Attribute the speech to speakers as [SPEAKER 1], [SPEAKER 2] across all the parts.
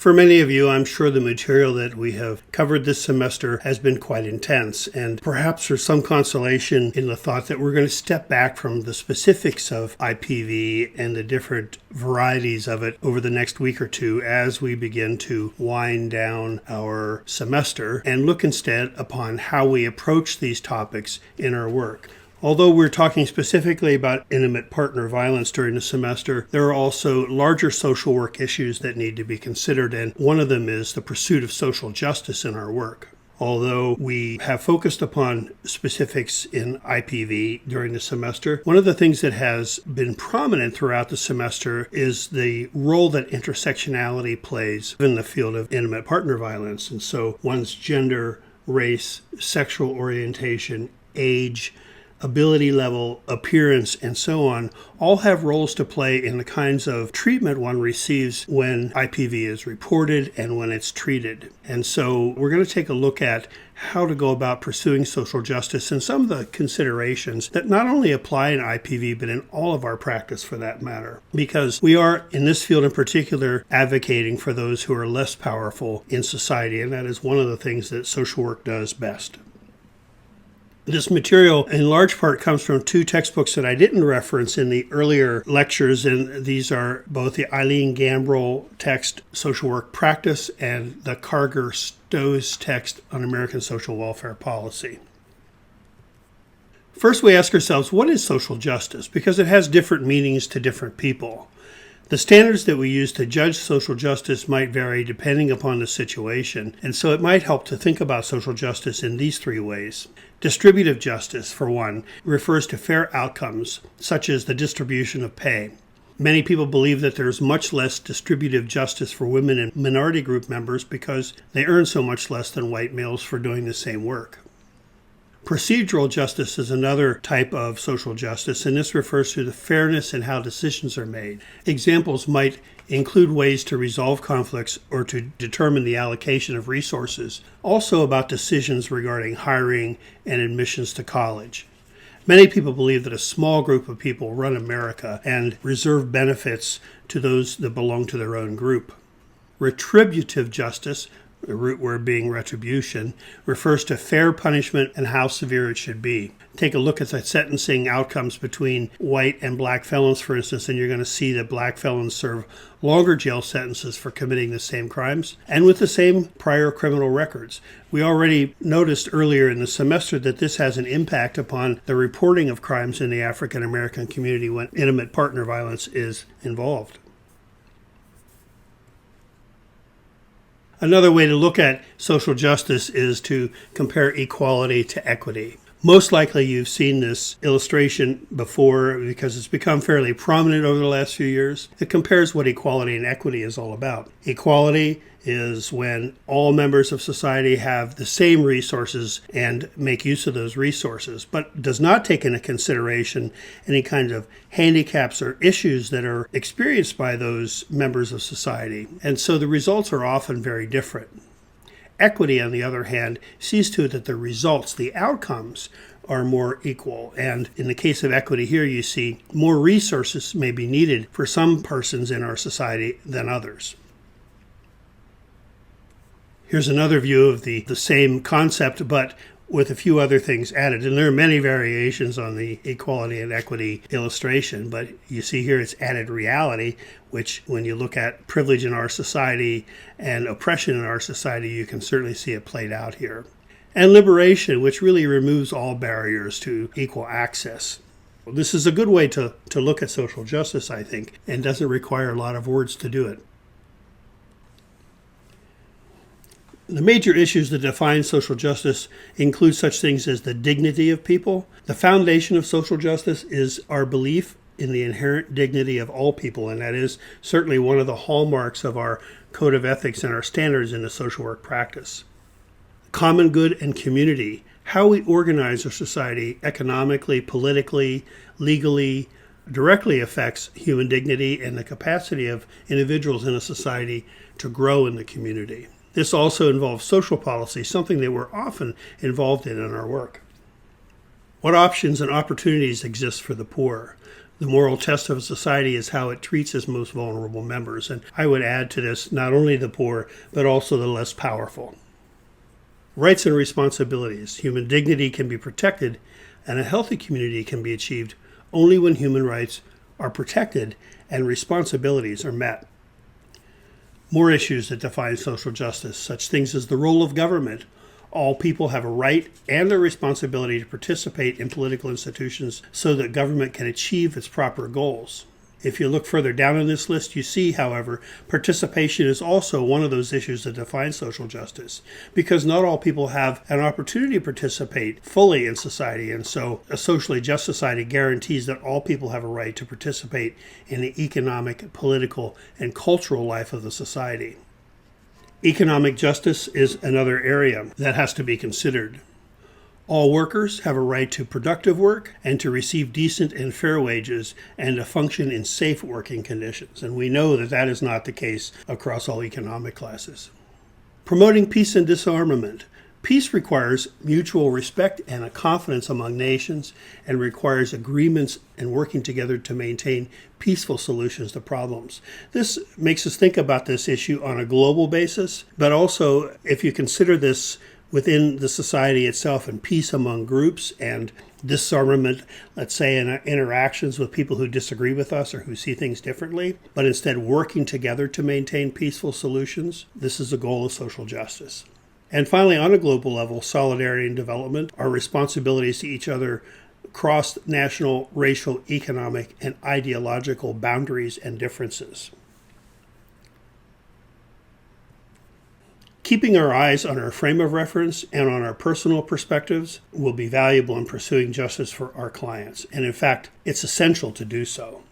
[SPEAKER 1] For many of you, I'm sure the material that we have covered this semester has been quite intense, and perhaps there's some consolation in the thought that we're going to step back from the specifics of IPV and the different varieties of it over the next week or two as we begin to wind down our semester and look instead upon how we approach these topics in our work. Although we're talking specifically about intimate partner violence during the semester, there are also larger social work issues that need to be considered, and one of them is the pursuit of social justice in our work. Although we have focused upon specifics in IPV during the semester, one of the things that has been prominent throughout the semester is the role that intersectionality plays in the field of intimate partner violence. And so one's gender, race, sexual orientation, age, ability level, appearance, and so on, all have roles to play in the kinds of treatment one receives when IPV is reported and when it's treated. And so we're going to take a look at how to go about pursuing social justice and some of the considerations that not only apply in IPV, but in all of our practice for that matter. Because we are, in this field in particular, advocating for those who are less powerful in society, and that is one of the things that social work does best. This material in large part comes from two textbooks that I didn't reference in the earlier lectures, and these are both the Eileen Gambrill text, Social Work Practice, and the Carger Stowe's text on American Social Welfare Policy. First, we ask ourselves, what is social justice? Because it has different meanings to different people. The standards that we use to judge social justice might vary depending upon the situation, and so it might help to think about social justice in these three ways. Distributive justice, for one, refers to fair outcomes, such as the distribution of pay. Many people believe that there's much less distributive justice for women and minority group members because they earn so much less than white males for doing the same work. Procedural justice is another type of social justice, and this refers to the fairness in how decisions are made. Examples might include ways to resolve conflicts or to determine the allocation of resources, also about decisions regarding hiring and admissions to college. Many people believe that a small group of people run America and reserve benefits to those that belong to their own group. Retributive justice, the root word being retribution, refers to fair punishment and how severe it should be. Take a look at the sentencing outcomes between white and black felons, for instance, and you're going to see that black felons serve longer jail sentences for committing the same crimes and with the same prior criminal records. We already noticed earlier in the semester that this has an impact upon the reporting of crimes in the African American community when intimate partner violence is involved. Another way to look at social justice is to compare equality to equity. Most likely you've seen this illustration before because it's become fairly prominent over the last few years. It compares what equality and equity is all about. Equality is when all members of society have the same resources and make use of those resources, but does not take into consideration any kind of handicaps or issues that are experienced by those members of society. And so the results are often very different. Equity, on the other hand, sees to it that the results, the outcomes, are more equal. And in the case of equity here, you see more resources may be needed for some persons in our society than others. Here's another view of the same concept, but with a few other things added. And there are many variations on the equality and equity illustration, but you see here it's added reality, which when you look at privilege in our society and oppression in our society, you can certainly see it played out here. And liberation, which really removes all barriers to equal access. This is a good way to look at social justice, I think, and doesn't require a lot of words to do it. The major issues that define social justice include such things as the dignity of people. The foundation of social justice is our belief in the inherent dignity of all people, and that is certainly one of the hallmarks of our code of ethics and our standards in the social work practice. Common good and community, how we organize our society economically, politically, legally, directly affects human dignity and the capacity of individuals in a society to grow in the community. This also involves social policy, something that we're often involved in our work. What options and opportunities exist for the poor? The moral test of a society is how it treats its most vulnerable members. And I would add to this not only the poor, but also the less powerful. Rights and responsibilities. Human dignity can be protected, and a healthy community can be achieved only when human rights are protected and responsibilities are met. More issues that define social justice, such things as the role of government. All people have a right and a responsibility to participate in political institutions so that government can achieve its proper goals. If you look further down on this list, you see, however, participation is also one of those issues that define social justice, because not all people have an opportunity to participate fully in society, and so a socially just society guarantees that all people have a right to participate in the economic, political, and cultural life of the society. Economic justice is another area that has to be considered. All workers have a right to productive work and to receive decent and fair wages and to function in safe working conditions. And we know that that is not the case across all economic classes. Promoting peace and disarmament. Peace requires mutual respect and a confidence among nations and requires agreements and working together to maintain peaceful solutions to problems. This makes us think about this issue on a global basis, but also if you consider this within the society itself and peace among groups and disarmament, let's say in interactions with people who disagree with us or who see things differently, but instead working together to maintain peaceful solutions, this is a goal of social justice. And finally, on a global level, solidarity and development are responsibilities to each other across national, racial, economic, and ideological boundaries and differences. Keeping our eyes on our frame of reference and on our personal perspectives will be valuable in pursuing justice for our clients. And in fact, it's essential to do so.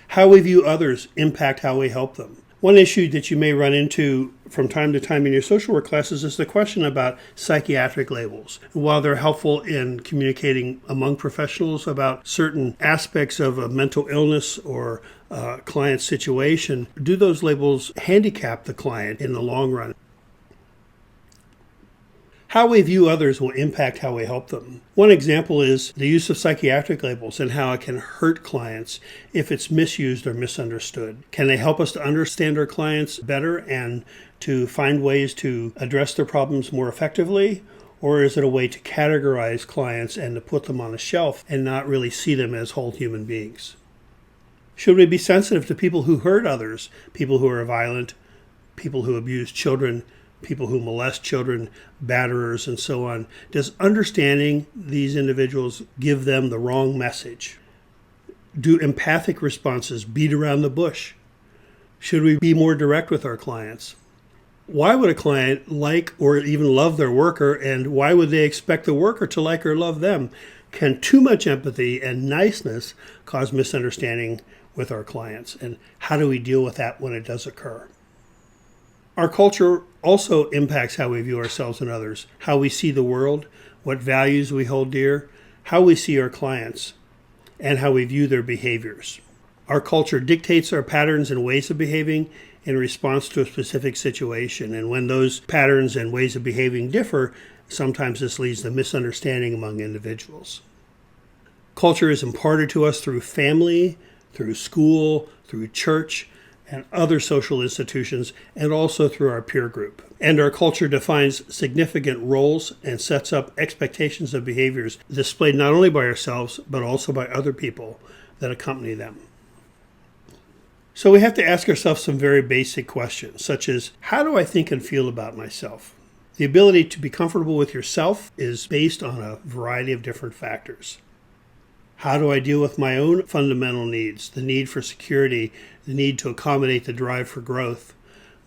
[SPEAKER 1] How we view others impact how we help them. One issue that you may run into from time to time in your social work classes is the question about psychiatric labels. While they're helpful in communicating among professionals about certain aspects of a mental illness or a client situation, do those labels handicap the client in the long run? How we view others will impact how we help them. One example is the use of psychiatric labels and how it can hurt clients if it's misused or misunderstood. Can they help us to understand our clients better and to find ways to address their problems more effectively? Or is it a way to categorize clients and to put them on a shelf and not really see them as whole human beings? Should we be sensitive to people who hurt others, people who are violent, people who abuse children, people who molest children, batterers, and so on? Does understanding these individuals give them the wrong message? Do empathic responses beat around the bush? Should we be more direct with our clients? Why would a client like or even love their worker, and why would they expect the worker to like or love them? Can too much empathy and niceness cause misunderstanding with our clients? And how do we deal with that when it does occur? Our culture also impacts how we view ourselves and others, how we see the world, what values we hold dear, how we see our clients, and how we view their behaviors. Our culture dictates our patterns and ways of behaving in response to a specific situation, and when those patterns and ways of behaving differ, sometimes this leads to misunderstanding among individuals. Culture is imparted to us through family, through school, through church, and other social institutions, and also through our peer group. And our culture defines significant roles and sets up expectations of behaviors displayed not only by ourselves, but also by other people that accompany them. So we have to ask ourselves some very basic questions, such as, how do I think and feel about myself? The ability to be comfortable with yourself is based on a variety of different factors. How do I deal with my own fundamental needs, the need for security, the need to accommodate the drive for growth,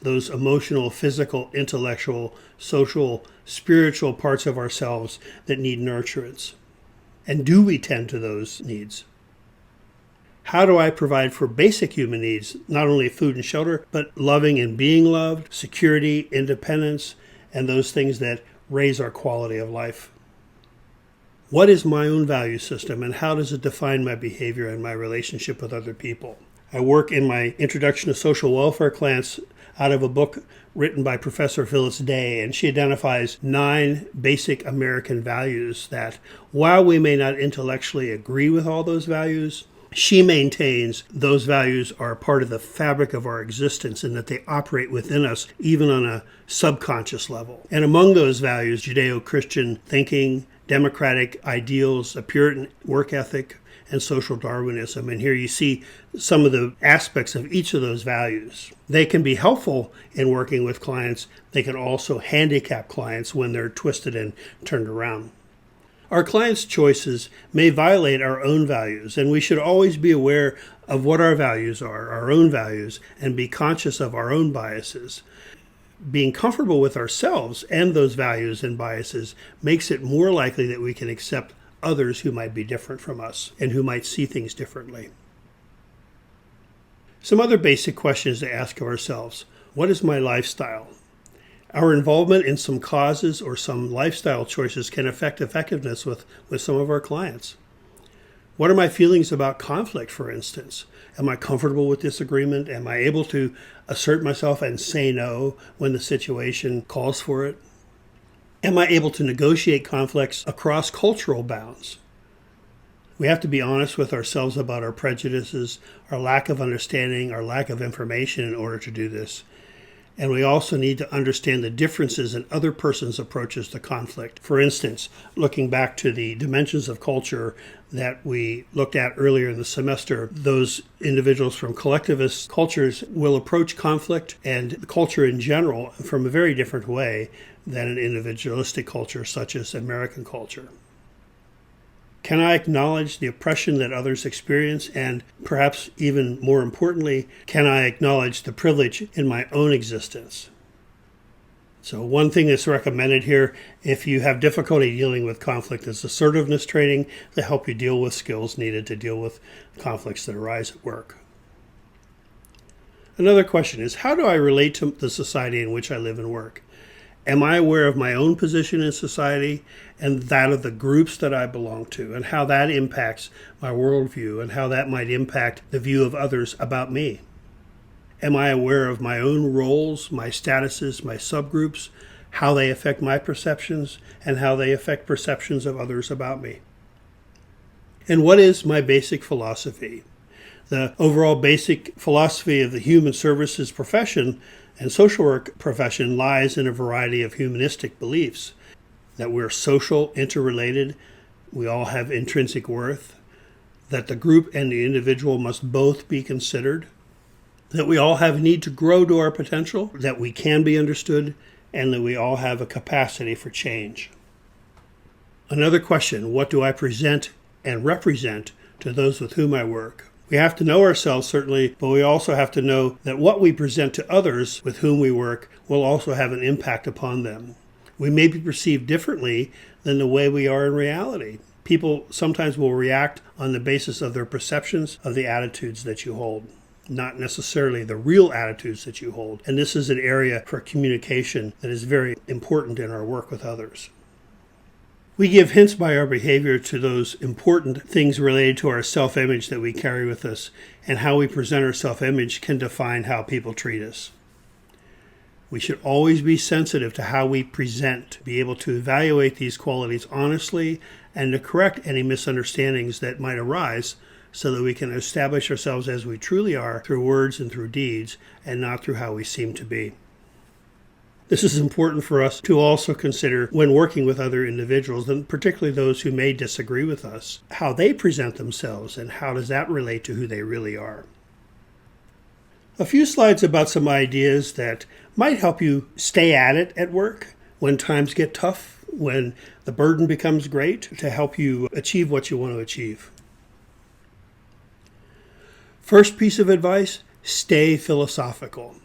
[SPEAKER 1] those emotional, physical, intellectual, social, spiritual parts of ourselves that need nurturance? And do we tend to those needs? How do I provide for basic human needs, not only food and shelter, but loving and being loved, security, independence, and those things that raise our quality of life? What is my own value system, and how does it define my behavior and my relationship with other people? I work in my Introduction to Social Welfare class out of a book written by Professor Phyllis Day, and she identifies 9 basic American values that, while we may not intellectually agree with all those values, she maintains those values are part of the fabric of our existence and that they operate within us even on a subconscious level. And among those values, Judeo-Christian thinking, democratic ideals, a Puritan work ethic, and social Darwinism. And here you see some of the aspects of each of those values. They can be helpful in working with clients. They can also handicap clients when they're twisted and turned around. Our clients' choices may violate our own values, and we should always be aware of what our values are, our own values, and be conscious of our own biases. Being comfortable with ourselves and those values and biases makes it more likely that we can accept others who might be different from us and who might see things differently. Some other basic questions to ask of ourselves. What is my lifestyle? Our involvement in some causes or some lifestyle choices can affect effectiveness with some of our clients. What are my feelings about conflict, for instance? Am I comfortable with disagreement? Am I able to assert myself and say no when the situation calls for it? Am I able to negotiate conflicts across cultural bounds? We have to be honest with ourselves about our prejudices, our lack of understanding, our lack of information in order to do this. And we also need to understand the differences in other persons' approaches to conflict. For instance, looking back to the dimensions of culture that we looked at earlier in the semester, those individuals from collectivist cultures will approach conflict and culture in general from a very different way than an individualistic culture such as American culture. Can I acknowledge the oppression that others experience? And perhaps even more importantly, can I acknowledge the privilege in my own existence? So one thing that's recommended here, if you have difficulty dealing with conflict, is assertiveness training to help you deal with skills needed to deal with conflicts that arise at work. Another question is, how do I relate to the society in which I live and work? Am I aware of my own position in society and that of the groups that I belong to, and how that impacts my worldview and how that might impact the view of others about me? Am I aware of my own roles, my statuses, my subgroups, how they affect my perceptions, and how they affect perceptions of others about me? And what is my basic philosophy? The overall basic philosophy of the human services profession and social work profession lies in a variety of humanistic beliefs, that we're social, interrelated, we all have intrinsic worth, that the group and the individual must both be considered, that we all have a need to grow to our potential, that we can be understood, and that we all have a capacity for change. Another question, what do I present and represent to those with whom I work? We have to know ourselves, certainly, but we also have to know that what we present to others with whom we work will also have an impact upon them. We may be perceived differently than the way we are in reality. People sometimes will react on the basis of their perceptions of the attitudes that you hold, not necessarily the real attitudes that you hold. And this is an area for communication that is very important in our work with others. We give hints by our behavior to those important things related to our self-image that we carry with us, and how we present our self-image can define how people treat us. We should always be sensitive to how we present, be able to evaluate these qualities honestly, and to correct any misunderstandings that might arise so that we can establish ourselves as we truly are through words and through deeds, and not through how we seem to be. This is important for us to also consider when working with other individuals, and particularly those who may disagree with us, how they present themselves and how does that relate to who they really are. A few slides about some ideas that might help you stay at it at work when times get tough, when the burden becomes great, to help you achieve what you want to achieve. First piece of advice, stay philosophical.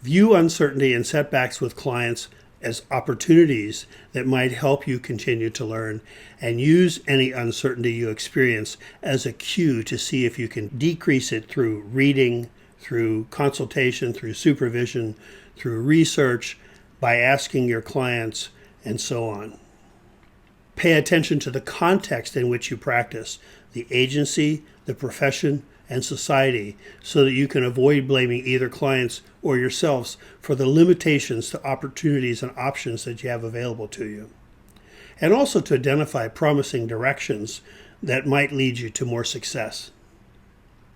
[SPEAKER 1] View uncertainty and setbacks with clients as opportunities that might help you continue to learn, and use any uncertainty you experience as a cue to see if you can decrease it through reading, through consultation, through supervision, through research, by asking your clients, and so on. Pay attention to the context in which you practice, the agency, the profession, and society so that you can avoid blaming either clients or yourselves for the limitations to opportunities and options that you have available to you. And also to identify promising directions that might lead you to more success.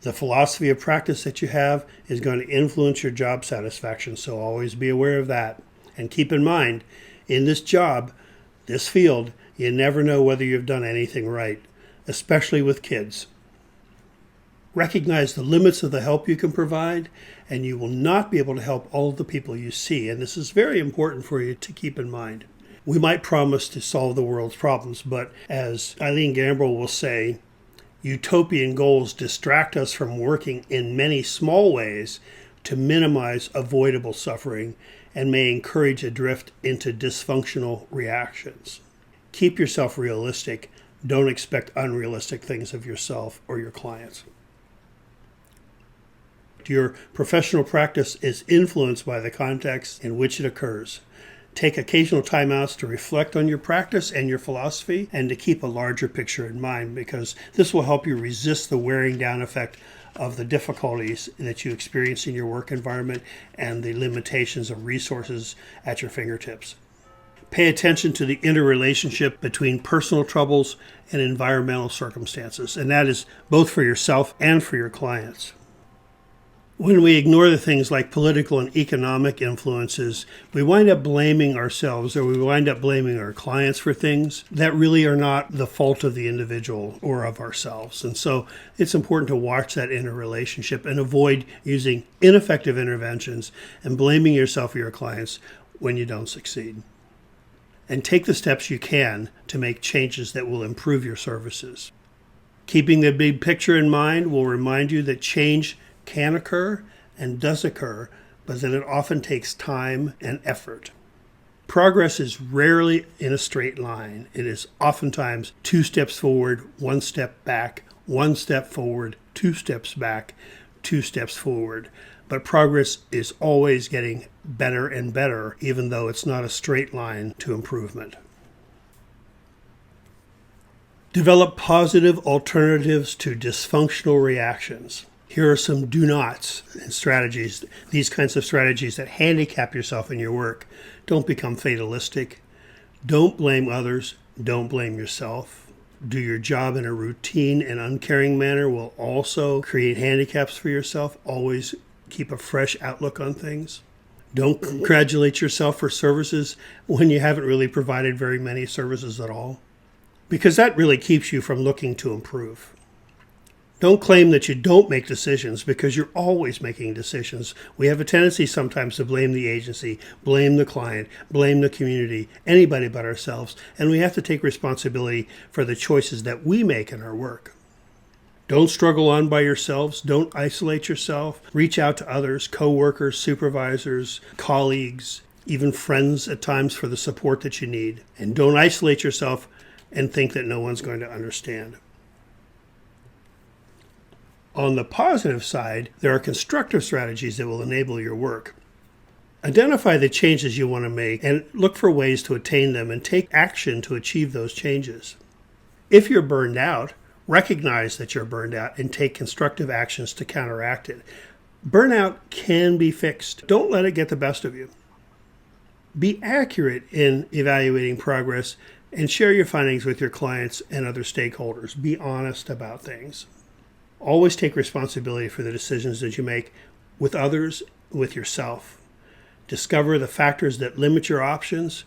[SPEAKER 1] The philosophy of practice that you have is going to influence your job satisfaction, so always be aware of that. And keep in mind, in this job, this field, you never know whether you've done anything right, especially with kids. Recognize the limits of the help you can provide, and you will not be able to help all of the people you see, and this is very important for you to keep in mind. We might promise to solve the world's problems, but as Eileen Gambrill will say, utopian goals distract us from working in many small ways to minimize avoidable suffering and may encourage a drift into dysfunctional reactions. Keep yourself realistic. Don't expect unrealistic things of yourself or your clients. Your professional practice is influenced by the context in which it occurs. Take occasional timeouts to reflect on your practice and your philosophy and to keep a larger picture in mind, because this will help you resist the wearing down effect of the difficulties that you experience in your work environment and the limitations of resources at your fingertips. Pay attention to the interrelationship between personal troubles and environmental circumstances, and that is both for yourself and for your clients. When we ignore the things like political and economic influences, we wind up blaming ourselves or we wind up blaming our clients for things that really are not the fault of the individual or of ourselves. And so it's important to watch that interrelationship and avoid using ineffective interventions and blaming yourself or your clients when you don't succeed. And take the steps you can to make changes that will improve your services. Keeping the big picture in mind will remind you that change can occur and does occur, but that it often takes time and effort. Progress is rarely in a straight line. It is oftentimes 2 steps forward, 1 step back, 1 step forward, 2 steps back, 2 steps forward. But progress is always getting better and better, even though it's not a straight line to improvement. Develop positive alternatives to dysfunctional reactions. Here are some do nots and strategies, these kinds of strategies that handicap yourself in your work. Don't become fatalistic. Don't blame others. Don't blame yourself. Do your job in a routine and uncaring manner will also create handicaps for yourself. Always keep a fresh outlook on things. Don't congratulate yourself for services when you haven't really provided very many services at all, because that really keeps you from looking to improve. Don't claim that you don't make decisions, because you're always making decisions. We have a tendency sometimes to blame the agency, blame the client, blame the community, anybody but ourselves, and we have to take responsibility for the choices that we make in our work. Don't struggle on by yourselves. Don't isolate yourself. Reach out to others, co-workers, supervisors, colleagues, even friends at times for the support that you need. And don't isolate yourself and think that no one's going to understand. On the positive side, there are constructive strategies that will enable your work. Identify the changes you want to make and look for ways to attain them and take action to achieve those changes. If you're burned out, recognize that you're burned out and take constructive actions to counteract it. Burnout can be fixed. Don't let it get the best of you. Be accurate in evaluating progress and share your findings with your clients and other stakeholders. Be honest about things. Always take responsibility for the decisions that you make with others, with yourself. Discover the factors that limit your options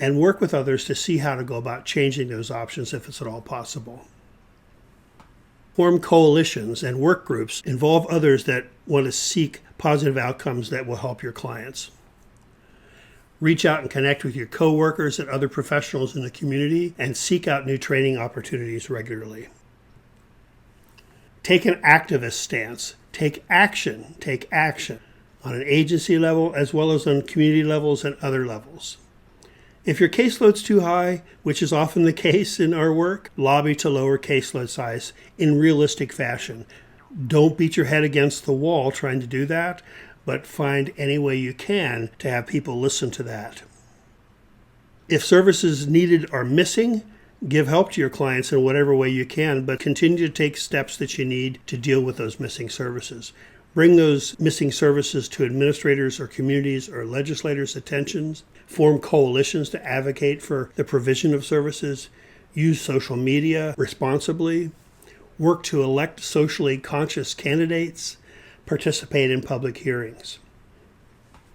[SPEAKER 1] and work with others to see how to go about changing those options if it's at all possible. Form coalitions and work groups. Involve others that want to seek positive outcomes that will help your clients. Reach out and connect with your coworkers and other professionals in the community and seek out new training opportunities regularly. Take an activist stance. Take action on an agency level as well as on community levels and other levels. If your caseload's too high, which is often the case in our work, lobby to lower caseload size in realistic fashion. Don't beat your head against the wall trying to do that, but find any way you can to have people listen to that. If services needed are missing, Give help to your clients in whatever way you can, but continue to take steps that you need to deal with those missing services. Bring those missing services to administrators or communities or legislators' attentions. Form coalitions to advocate for the provision of services. Use social media responsibly. Work to elect socially conscious candidates. Participate in public hearings.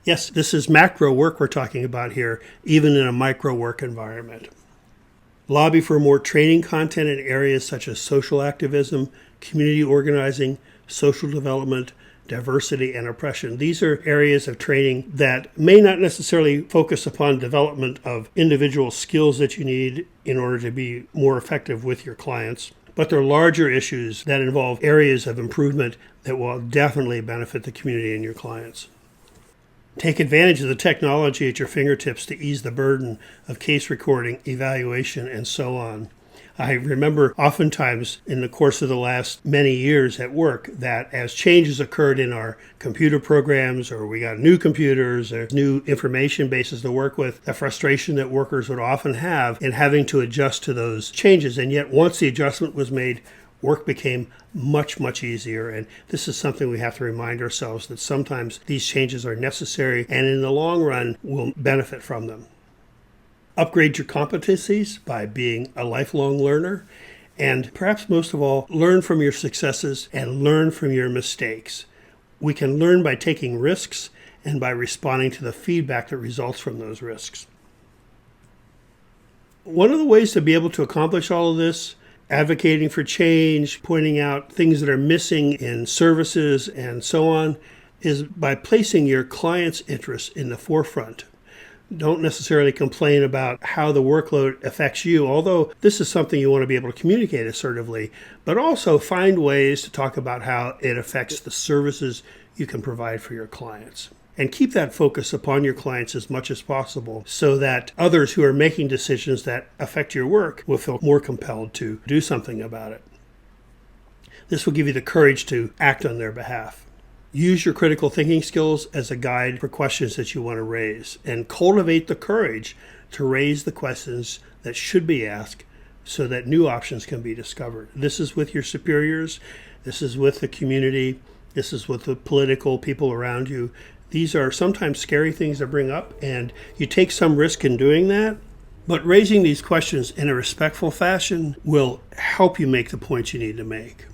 [SPEAKER 1] Yes, this is macro work we're talking about here, even in a micro work environment. Lobby for more training content in areas such as social activism, community organizing, social development, diversity, and oppression. These are areas of training that may not necessarily focus upon development of individual skills that you need in order to be more effective with your clients, but they're larger issues that involve areas of improvement that will definitely benefit the community and your clients. Take advantage of the technology at your fingertips to ease the burden of case recording, evaluation, and so on. I remember oftentimes in the course of the last many years at work that as changes occurred in our computer programs, or we got new computers or new information bases to work with, the frustration that workers would often have in having to adjust to those changes. And yet once the adjustment was made, work became much, much easier. And this is something we have to remind ourselves that sometimes these changes are necessary and in the long run we'll benefit from them. Upgrade your competencies by being a lifelong learner. And perhaps most of all, learn from your successes and learn from your mistakes. We can learn by taking risks and by responding to the feedback that results from those risks. One of the ways to be able to accomplish all of this, advocating for change, pointing out things that are missing in services and so on, is by placing your client's interests in the forefront. Don't necessarily complain about how the workload affects you, although this is something you want to be able to communicate assertively, but also find ways to talk about how it affects the services you can provide for your clients. And keep that focus upon your clients as much as possible so that others who are making decisions that affect your work will feel more compelled to do something about it. This will give you the courage to act on their behalf. Use your critical thinking skills as a guide for questions that you want to raise, and cultivate the courage to raise the questions that should be asked so that new options can be discovered. This is with your superiors, this is with the community, this is with the political people around you. These are sometimes scary things to bring up, and you take some risk in doing that, but raising these questions in a respectful fashion will help you make the points you need to make.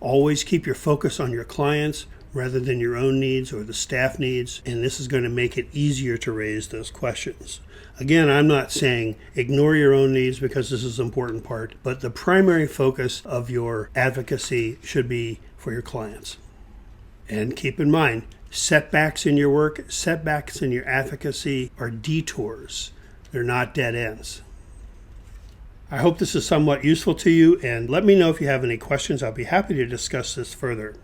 [SPEAKER 1] Always keep your focus on your clients rather than your own needs or the staff needs, and this is going to make it easier to raise those questions. Again, I'm not saying ignore your own needs because this is an important part, but the primary focus of your advocacy should be for your clients. And keep in mind, setbacks in your work, setbacks in your advocacy are detours. They're not dead ends. I hope this is somewhat useful to you, and let me know if you have any questions. I'll be happy to discuss this further.